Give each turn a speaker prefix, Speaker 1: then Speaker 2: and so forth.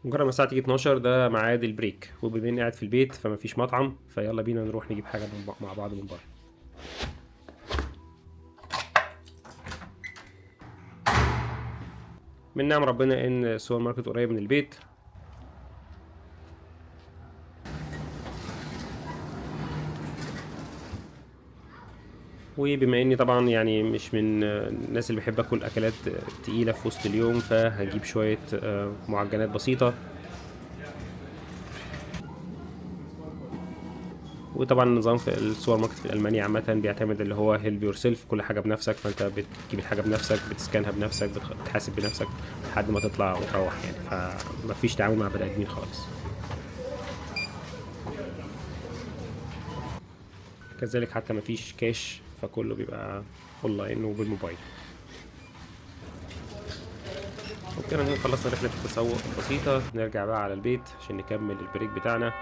Speaker 1: مجرد ما الساعة تيجي 12 ده ميعاد البريك، وبما اني قاعد في البيت فمفيش مطعم، فيلا بينا نروح نجيب حاجة مع بعض من بره. من نعم ربنا ان السوبر ماركت قريب من البيت، وبما اني طبعا يعني مش من الناس اللي بحب اكل اكلات تقيلة في وسط اليوم، فهجيب شوية معجنات بسيطة. وطبعا النظام في السوبر ماركت في المانيا عامه بيعتمد اللي هو هيلب يور سيلف، كل حاجه بنفسك، فانت بتجيب الحاجه بنفسك، بتسكانها بنفسك، بتحاسب بنفسك لحد ما تطلع وتروح يعني، فمفيش تعامل مع بني ادمين خالص. كذلك حتى مفيش كاش، فكله بيبقى اونلاين وبالموبايل. وبكده نكون خلصنا رحله التسوق البسيطه، نرجع بقى على البيت عشان نكمل البريك بتاعنا.